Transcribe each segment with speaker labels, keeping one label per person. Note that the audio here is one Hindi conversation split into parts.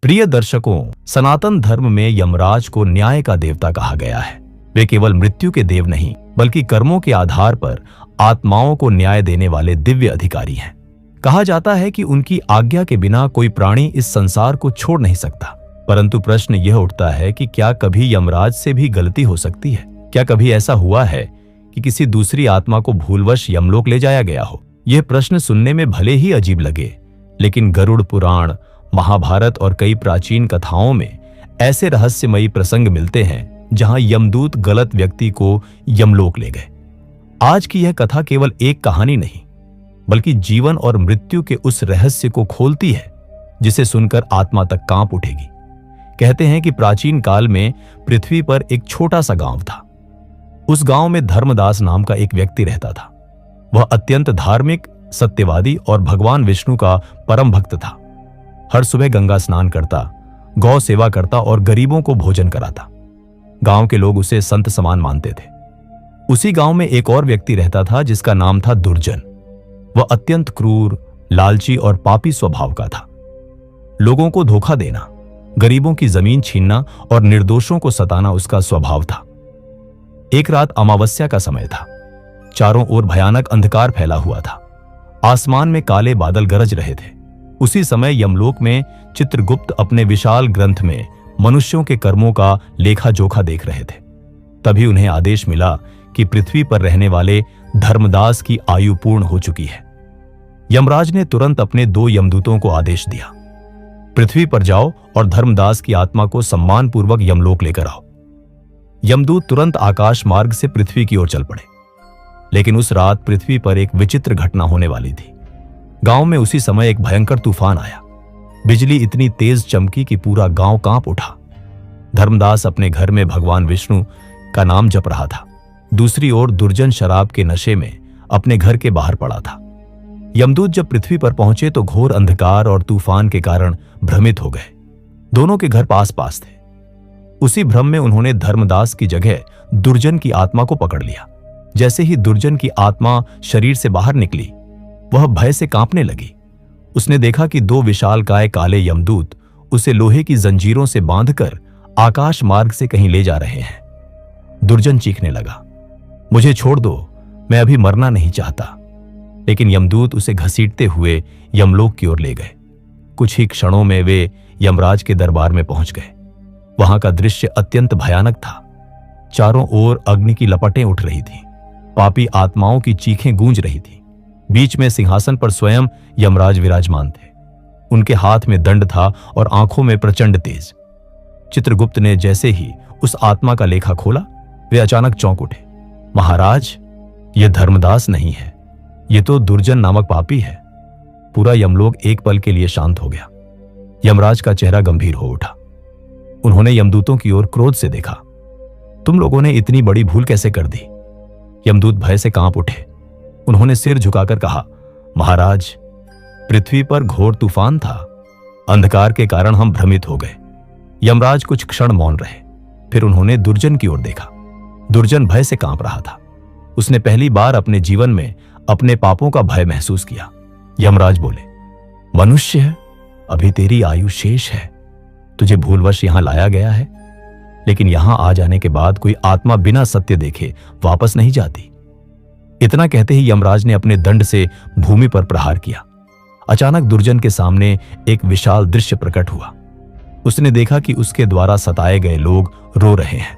Speaker 1: प्रिय दर्शकों, सनातन धर्म में यमराज को न्याय का देवता कहा गया है। वे केवल मृत्यु के देव नहीं, बल्कि कर्मों के आधार पर आत्माओं को न्याय देने वाले दिव्य अधिकारी हैं। कहा जाता है कि उनकी आज्ञा के बिना कोई प्राणी इस संसार को छोड़ नहीं सकता। परंतु प्रश्न यह उठता है कि क्या कभी यमराज से भी गलती हो सकती है? क्या कभी ऐसा हुआ है कि किसी दूसरी आत्मा को भूलवश यमलोक ले जाया गया हो? यह प्रश्न सुनने में भले ही अजीब लगे, लेकिन गरुड़ पुराण, महाभारत और कई प्राचीन कथाओं में ऐसे रहस्यमयी प्रसंग मिलते हैं जहां यमदूत गलत व्यक्ति को यमलोक ले गए। आज की यह कथा केवल एक कहानी नहीं, बल्कि जीवन और मृत्यु के उस रहस्य को खोलती है जिसे सुनकर आत्मा तक कांप उठेगी। कहते हैं कि प्राचीन काल में पृथ्वी पर एक छोटा सा गांव था। उस गांव में धर्मदास नाम का एक व्यक्ति रहता था। वह अत्यंत धार्मिक, सत्यवादी और भगवान विष्णु का परम भक्त था। हर सुबह गंगा स्नान करता, गौ सेवा करता और गरीबों को भोजन कराता। गांव के लोग उसे संत समान मानते थे। उसी गांव में एक और व्यक्ति रहता था जिसका नाम था दुर्जन। वह अत्यंत क्रूर, लालची और पापी स्वभाव का था। लोगों को धोखा देना, गरीबों की जमीन छीनना और निर्दोषों को सताना उसका स्वभाव था। एक रात अमावस्या का समय था। चारों ओर भयानक अंधकार फैला हुआ था। आसमान में काले बादल गरज रहे थे। उसी समय यमलोक में चित्रगुप्त अपने विशाल ग्रंथ में मनुष्यों के कर्मों का लेखा जोखा देख रहे थे। तभी उन्हें आदेश मिला कि पृथ्वी पर रहने वाले धर्मदास की आयु पूर्ण हो चुकी है। यमराज ने तुरंत अपने 2 यमदूतों को आदेश दिया, पृथ्वी पर जाओ और धर्मदास की आत्मा को सम्मानपूर्वक यमलोक लेकर आओ। यमदूत तुरंत आकाश मार्ग से पृथ्वी की ओर चल पड़े। लेकिन उस रात पृथ्वी पर एक विचित्र घटना होने वाली थी। गांव में उसी समय एक भयंकर तूफान आया। बिजली इतनी तेज चमकी कि पूरा गांव कांप उठा। धर्मदास अपने घर में भगवान विष्णु का नाम जप रहा था। दूसरी ओर दुर्जन शराब के नशे में अपने घर के बाहर पड़ा था। यमदूत जब पृथ्वी पर पहुंचे तो घोर अंधकार और तूफान के कारण भ्रमित हो गए। दोनों के घर पास पास थे। उसी भ्रम में उन्होंने धर्मदास की जगह दुर्जन की आत्मा को पकड़ लिया। जैसे ही दुर्जन की आत्मा शरीर से बाहर निकली, वह भय से कांपने लगी। उसने देखा कि 2 विशालकाय काले यमदूत उसे लोहे की जंजीरों से बांधकर आकाश मार्ग से कहीं ले जा रहे हैं। दुर्जन चीखने लगा, मुझे छोड़ दो, मैं अभी मरना नहीं चाहता। लेकिन यमदूत उसे घसीटते हुए यमलोक की ओर ले गए। कुछ ही क्षणों में वे यमराज के दरबार में पहुंच गए। वहां का दृश्य अत्यंत भयानक था। चारों ओर अग्नि की लपटें उठ रही थीं। पापी आत्माओं की चीखें गूंज रही थीं। बीच में सिंहासन पर स्वयं यमराज विराजमान थे। उनके हाथ में दंड था और आंखों में प्रचंड तेज। चित्रगुप्त ने जैसे ही उस आत्मा का लेखा खोला, वे अचानक चौंक उठे। महाराज, यह धर्मदास नहीं है, ये तो दुर्जन नामक पापी है। पूरा यमलोक एक पल के लिए शांत हो गया। यमराज का चेहरा गंभीर हो उठा। उन्होंने यमदूतों की ओर क्रोध से देखा। तुम लोगों ने इतनी बड़ी भूल कैसे कर दी? यमदूत भय से कांप उठे। उन्होंने सिर झुकाकर कहा, महाराज, पृथ्वी पर घोर तूफान था। अंधकार के कारण हम भ्रमित हो गए। यमराज कुछ क्षण मौन रहे। फिर उन्होंने दुर्जन की ओर देखा। दुर्जन भय से कांप रहा था। उसने पहली बार अपने जीवन में अपने पापों का भय महसूस किया। यमराज बोले, मनुष्य, अभी तेरी आयु शेष है। तुझे भूलवश यहां लाया गया है। लेकिन यहां आ जाने के बाद कोई आत्मा बिना सत्य देखे वापस नहीं जाती। इतना कहते ही यमराज ने अपने दंड से भूमि पर प्रहार किया। अचानक दुर्जन के सामने एक विशाल दृश्य प्रकट हुआ। उसने देखा कि उसके द्वारा सताए गए लोग रो रहे हैं।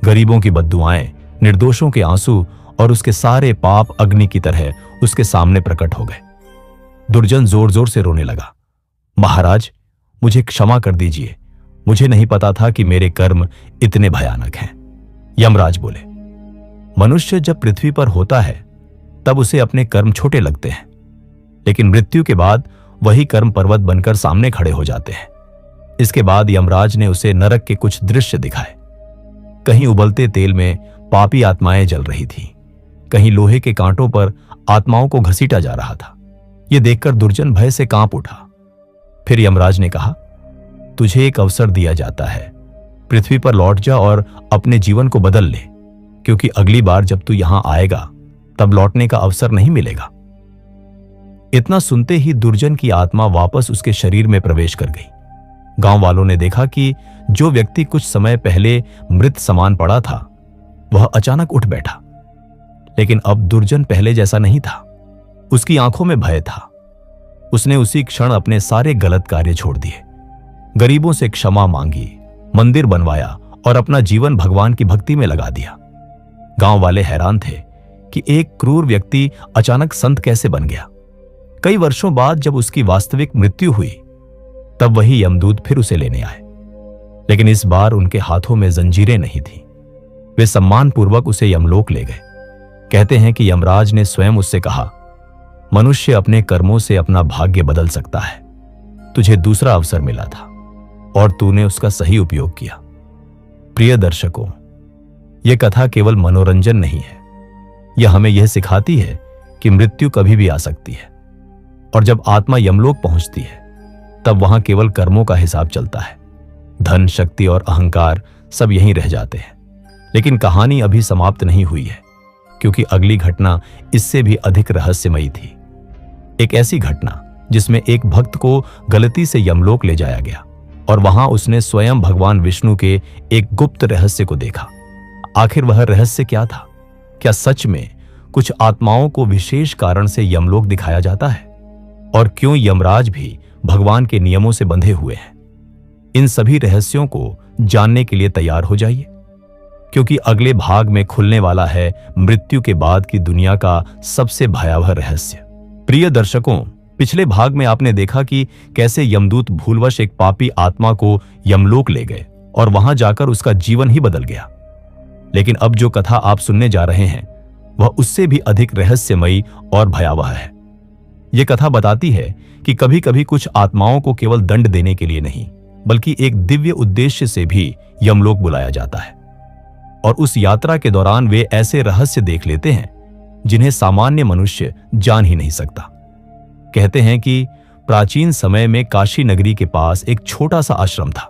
Speaker 1: गरीबों की बद्दुआएं, निर्दोषों के आंसू और उसके सारे पाप अग्नि की तरह उसके सामने प्रकट हो गए। दुर्जन जोर जोर से रोने लगा, महाराज, मुझे क्षमा कर दीजिए। मुझे नहीं पता था कि मेरे कर्म इतने भयानक हैं। यमराज बोले, मनुष्य जब पृथ्वी पर होता है तब उसे अपने कर्म छोटे लगते हैं, लेकिन मृत्यु के बाद वही कर्म पर्वत बनकर सामने खड़े हो जाते हैं। इसके बाद यमराज ने उसे नरक के कुछ दृश्य दिखाए। कहीं उबलते तेल में पापी आत्माएं जल रही थीं, कहीं लोहे के कांटों पर आत्माओं को घसीटा जा रहा था। यह देखकर दुर्जन भय से कांप उठा। फिर यमराज ने कहा, तुझे एक अवसर दिया जाता है। पृथ्वी पर लौट जा और अपने जीवन को बदल ले, क्योंकि अगली बार जब तू यहां आएगा तब लौटने का अवसर नहीं मिलेगा। इतना सुनते ही दुर्जन की आत्मा वापस उसके शरीर में प्रवेश कर गई। गांव वालों ने देखा कि जो व्यक्ति कुछ समय पहले मृत समान पड़ा था वह अचानक उठ बैठा, लेकिन अब दुर्जन पहले जैसा नहीं था। उसकी आंखों में भय था। उसने उसी क्षण अपने सारे गलत कार्य छोड़ दिए, गरीबों से क्षमा मांगी, मंदिर बनवाया और अपना जीवन भगवान की भक्ति में लगा दिया। गांव वाले हैरान थे कि एक क्रूर व्यक्ति अचानक संत कैसे बन गया। कई वर्षों बाद जब उसकी वास्तविक मृत्यु हुई तब वही यमदूत फिर उसे लेने आए, लेकिन इस बार उनके हाथों में जंजीरें नहीं थी। वे सम्मानपूर्वक उसे यमलोक ले गए। कहते हैं कि यमराज ने स्वयं उससे कहा, मनुष्य अपने कर्मों से अपना भाग्य बदल सकता है। तुझे दूसरा अवसर मिला था और तूने उसका सही उपयोग किया। प्रिय दर्शकों, यह कथा केवल मनोरंजन नहीं है, यह हमें यह सिखाती है कि मृत्यु कभी भी आ सकती है और जब आत्मा यमलोक पहुंचती है तब वहां केवल कर्मों का हिसाब चलता है। धन, शक्ति और अहंकार सब यहीं रह जाते हैं। लेकिन कहानी अभी समाप्त नहीं हुई है, क्योंकि अगली घटना इससे भी अधिक रहस्यमयी थी। एक ऐसी घटना जिसमें एक भक्त को गलती से यमलोक ले जाया गया और वहां उसने स्वयं भगवान विष्णु के एक गुप्त रहस्य को देखा। आखिर वह रहस्य क्या था? क्या सच में कुछ आत्माओं को विशेष कारण से यमलोक दिखाया जाता है? और क्यों यमराज भी भगवान के नियमों से बंधे हुए हैं? इन सभी रहस्यों को जानने के लिए तैयार हो जाइए, क्योंकि अगले भाग में खुलने वाला है मृत्यु के बाद की दुनिया का सबसे भयावह रहस्य। प्रिय दर्शकों, पिछले भाग में आपने देखा कि कैसे यमदूत भूलवश एक पापी आत्मा को यमलोक ले गए और वहां जाकर उसका जीवन ही बदल गया। लेकिन अब जो कथा आप सुनने जा रहे हैं वह उससे भी अधिक रहस्यमयी और भयावह है। यह कथा बताती है कि कभी कभी कुछ आत्माओं को केवल दंड देने के लिए नहीं, बल्कि एक दिव्य उद्देश्य से भी यमलोक बुलाया जाता है। और उस यात्रा के दौरान वे ऐसे रहस्य देख लेते हैं जिन्हें सामान्य मनुष्य जान ही नहीं सकता। कहते हैं कि प्राचीन समय में काशी नगरी के पास एक छोटा सा आश्रम था।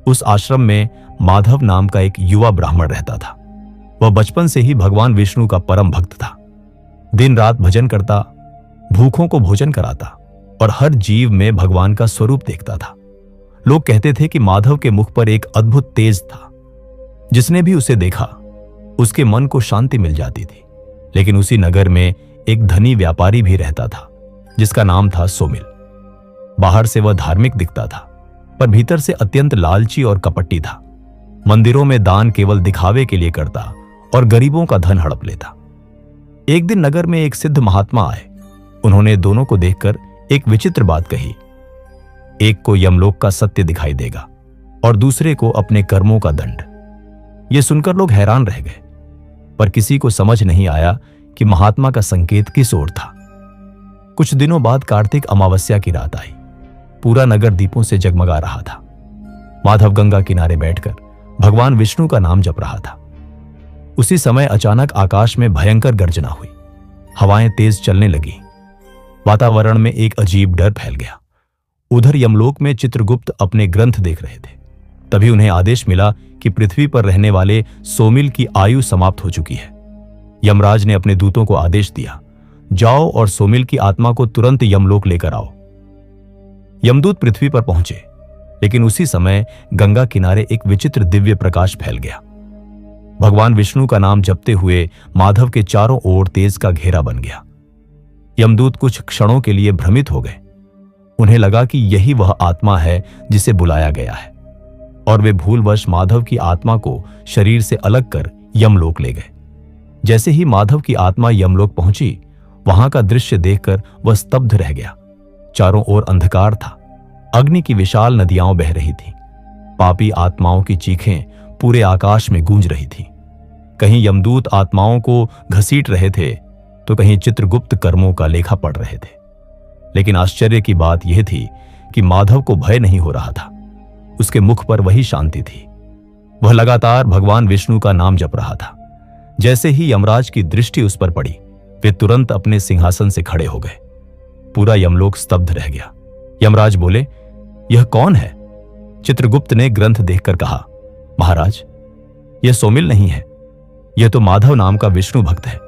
Speaker 1: उस आश्रम में माधव नाम का एक युवा ब्राह्मण रहता था। वह बचपन से ही भगवान विष्णु का परम भक्त था। दिन रात भजन करता, भूखों को भोजन कराता और हर जीव में भगवान का स्वरूप देखता था। लोग कहते थे कि माधव के मुख पर एक अद्भुत तेज था। जिसने भी उसे देखा उसके मन को शांति मिल जाती थी। लेकिन उसी नगर में एक धनी व्यापारी भी रहता था जिसका नाम था सोमिल। बाहर से वह धार्मिक दिखता था, पर भीतर से अत्यंत लालची और कपटी था। मंदिरों में दान केवल दिखावे के लिए करता और गरीबों का धन हड़प लेता। एक दिन नगर में एक सिद्ध महात्मा आए। उन्होंने दोनों को देखकर एक विचित्र बात कही। एक को यमलोक का सत्य दिखाई देगा और दूसरे को अपने कर्मों का दंड। यह सुनकर लोग हैरान रह गए, पर किसी को समझ नहीं आया कि महात्मा का संकेत किस ओर था। कुछ दिनों बाद कार्तिक अमावस्या की रात आई। पूरा नगर दीपों से जगमगा रहा था। माधव गंगा किनारे बैठकर भगवान विष्णु का नाम जप रहा था। उसी समय अचानक आकाश में भयंकर गर्जना हुई। हवाएं तेज चलने लगी। वातावरण में एक अजीब डर फैल गया। उधर यमलोक में चित्रगुप्त अपने ग्रंथ देख रहे थे। तभी उन्हें आदेश मिला कि पृथ्वी पर रहने वाले सोमिल की आयु समाप्त हो चुकी है। यमराज ने अपने दूतों को आदेश दिया, जाओ और सोमिल की आत्मा को तुरंत यमलोक लेकर आओ। यमदूत पृथ्वी पर पहुंचे, लेकिन उसी समय गंगा किनारे एक विचित्र दिव्य प्रकाश फैल गया। भगवान विष्णु का नाम जपते हुए माधव के चारों ओर तेज का घेरा बन गया। यमदूत कुछ क्षणों के लिए भ्रमित हो गए। उन्हें लगा कि यही वह आत्मा है जिसे बुलाया गया है, और वे भूलवश माधव की आत्मा को शरीर से अलग कर यमलोक ले गए। जैसे ही माधव की आत्मा यमलोक पहुंची, वहां का दृश्य देखकर वह स्तब्ध रह गया। चारों ओर अंधकार था। अग्नि की विशाल नदियां बह रही थीं। पापी आत्माओं की चीखें पूरे आकाश में गूंज रही थीं। कहीं यमदूत आत्माओं को घसीट रहे थे, तो कहीं चित्रगुप्त कर्मों का लेखा पढ़ रहे थे। लेकिन आश्चर्य की बात यह थी कि माधव को भय नहीं हो रहा था। उसके मुख पर वही शांति थी। वह लगातार भगवान विष्णु का नाम जप रहा था। जैसे ही यमराज की दृष्टि उस पर पड़ी, वे तुरंत अपने सिंहासन से खड़े हो गए। पूरा यमलोक स्तब्ध रह गया। यमराज बोले, यह कौन है? चित्रगुप्त ने ग्रंथ देखकर कहा, महाराज, यह सोमिल नहीं है, यह तो माधव नाम का विष्णु भक्त है।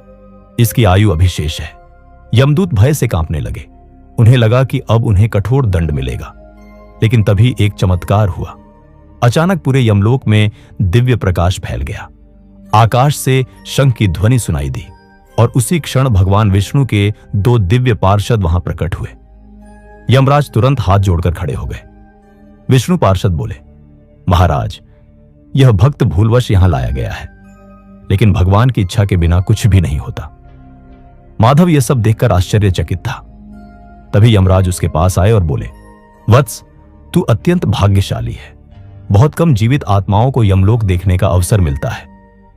Speaker 1: इसकी आयु अभी शेष है। यमदूत भय से कांपने लगे। उन्हें लगा कि अब उन्हें कठोर दंड मिलेगा। लेकिन तभी एक चमत्कार हुआ। अचानक पूरे यमलोक में दिव्य प्रकाश फैल गया। आकाश से शंख की ध्वनि सुनाई दी और उसी क्षण भगवान विष्णु के 2 दिव्य पार्षद वहां प्रकट हुए। यमराज तुरंत हाथ जोड़कर खड़े हो गए। विष्णु पार्षद बोले, महाराज, यह भक्त भूलवश यहां लाया गया है, लेकिन भगवान की इच्छा के बिना कुछ भी नहीं होता। माधव यह सब देखकर आश्चर्यचकित था। तभी यमराज उसके पास आए और बोले, वत्स, तू अत्यंत भाग्यशाली है। बहुत कम जीवित आत्माओं को यमलोक देखने का अवसर मिलता है,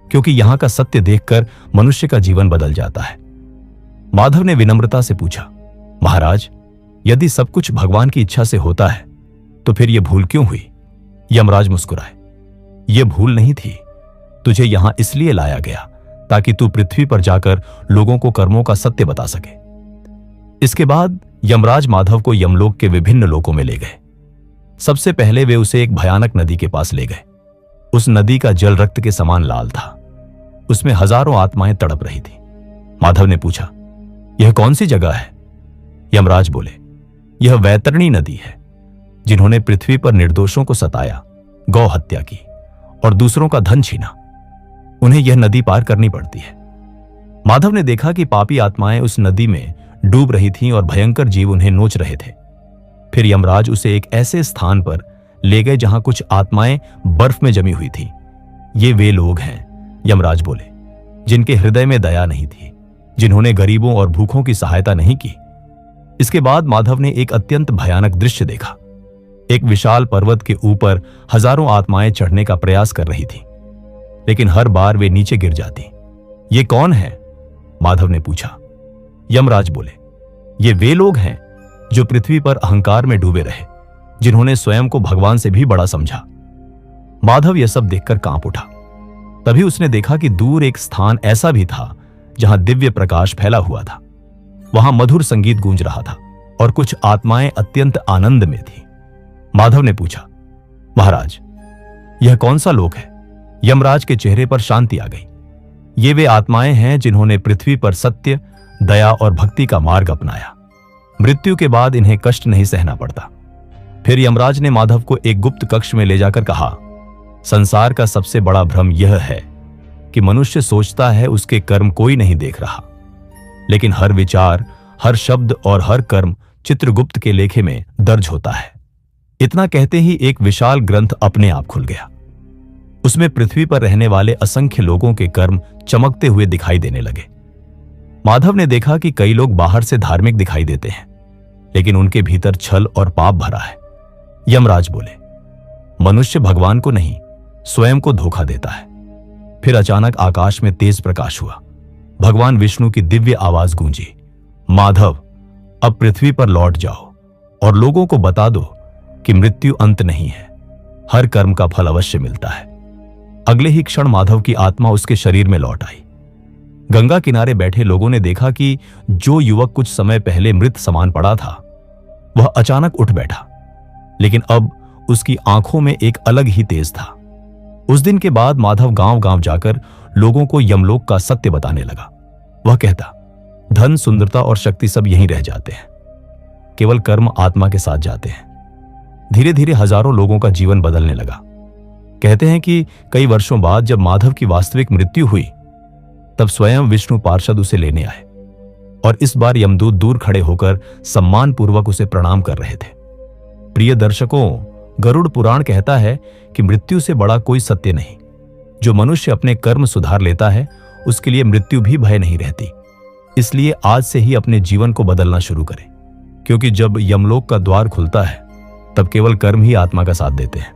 Speaker 1: क्योंकि यहां का सत्य देखकर मनुष्य का जीवन बदल जाता है। माधव ने विनम्रता से पूछा, महाराज, यदि सब कुछ भगवान की इच्छा से होता है तो फिर यह भूल क्यों हुई? यमराज मुस्कुराए, यह भूल नहीं थी। तुझे यहां इसलिए लाया गया ताकि तू पृथ्वी पर जाकर लोगों को कर्मों का सत्य बता सके। इसके बाद यमराज माधव को यमलोक के विभिन्न लोकों में ले गए। सबसे पहले वे उसे एक भयानक नदी के पास ले गए। उस नदी का जल रक्त के समान लाल था। उसमें हजारों आत्माएं तड़प रही थी। माधव ने पूछा, यह कौन सी जगह है? यमराज बोले, यह वैतरणी नदी है। जिन्होंने पृथ्वी पर निर्दोषों को सताया, गौ हत्या की और दूसरों का धन छीना, उन्हें यह नदी पार करनी पड़ती है। माधव ने देखा कि पापी आत्माएं उस नदी में डूब रही थीं और भयंकर जीव उन्हें नोच रहे थे। फिर यमराज उसे एक ऐसे स्थान पर ले गए जहां कुछ आत्माएं बर्फ में जमी हुई थीं। ये वे लोग हैं, यमराज बोले, जिनके हृदय में दया नहीं थी, जिन्होंने गरीबों और भूखों की सहायता नहीं की। इसके बाद माधव ने एक अत्यंत भयानक दृश्य देखा। एक विशाल पर्वत के ऊपर हजारों आत्माएं चढ़ने का प्रयास कर रही थी, लेकिन हर बार वे नीचे गिर जाती। ये कौन है? माधव ने पूछा। यमराज बोले, ये वे लोग हैं जो पृथ्वी पर अहंकार में डूबे रहे, जिन्होंने स्वयं को भगवान से भी बड़ा समझा। माधव यह सब देखकर कांप उठा। तभी उसने देखा कि दूर एक स्थान ऐसा भी था जहां दिव्य प्रकाश फैला हुआ था। वहां मधुर संगीत गूंज रहा था और कुछ आत्माएं अत्यंत आनंद में थी। माधव ने पूछा, महाराज, यह कौन सा लोक है? यमराज के चेहरे पर शांति आ गई। ये वे आत्माएं हैं जिन्होंने पृथ्वी पर सत्य, दया और भक्ति का मार्ग अपनाया। मृत्यु के बाद इन्हें कष्ट नहीं सहना पड़ता। फिर यमराज ने माधव को एक गुप्त कक्ष में ले जाकर कहा, संसार का सबसे बड़ा भ्रम यह है कि मनुष्य सोचता है उसके कर्म कोई नहीं देख रहा, लेकिन हर विचार, हर शब्द और हर कर्म चित्रगुप्त के लेखे में दर्ज होता है। इतना कहते ही एक विशाल ग्रंथ अपने आप खुल गया। उसमें पृथ्वी पर रहने वाले असंख्य लोगों के कर्म चमकते हुए दिखाई देने लगे। माधव ने देखा कि कई लोग बाहर से धार्मिक दिखाई देते हैं, लेकिन उनके भीतर छल और पाप भरा है। यमराज बोले, मनुष्य भगवान को नहीं, स्वयं को धोखा देता है। फिर अचानक आकाश में तेज प्रकाश हुआ। भगवान विष्णु की दिव्य आवाज गूंजी, माधव, अब पृथ्वी पर लौट जाओ और लोगों को बता दो कि मृत्यु अंत नहीं है, हर कर्म का फल अवश्य मिलता है। अगले ही क्षण माधव की आत्मा उसके शरीर में लौट आई। गंगा किनारे बैठे लोगों ने देखा कि जो युवक कुछ समय पहले मृत समान पड़ा था, वह अचानक उठ बैठा, लेकिन अब उसकी आंखों में एक अलग ही तेज था। उस दिन के बाद माधव गांव-गांव जाकर लोगों को यमलोक का सत्य बताने लगा। वह कहता, धन, सुंदरता और शक्ति सब यहीं रह जाते हैं, केवल कर्म आत्मा के साथ जाते हैं। धीरे धीरे हजारों लोगों का जीवन बदलने लगा। कहते हैं कि कई वर्षों बाद जब माधव की वास्तविक मृत्यु हुई, तब स्वयं विष्णु पार्षद उसे लेने आए और इस बार यमदूत दूर खड़े होकर सम्मानपूर्वक उसे प्रणाम कर रहे थे। प्रिय दर्शकों, गरुड़ पुराण कहता है कि मृत्यु से बड़ा कोई सत्य नहीं। जो मनुष्य अपने कर्म सुधार लेता है, उसके लिए मृत्यु भी भय नहीं रहती। इसलिए आज से ही अपने जीवन को बदलना शुरू करें, क्योंकि जब यमलोक का द्वार खुलता है, तब केवल कर्म ही आत्मा का साथ देते हैं।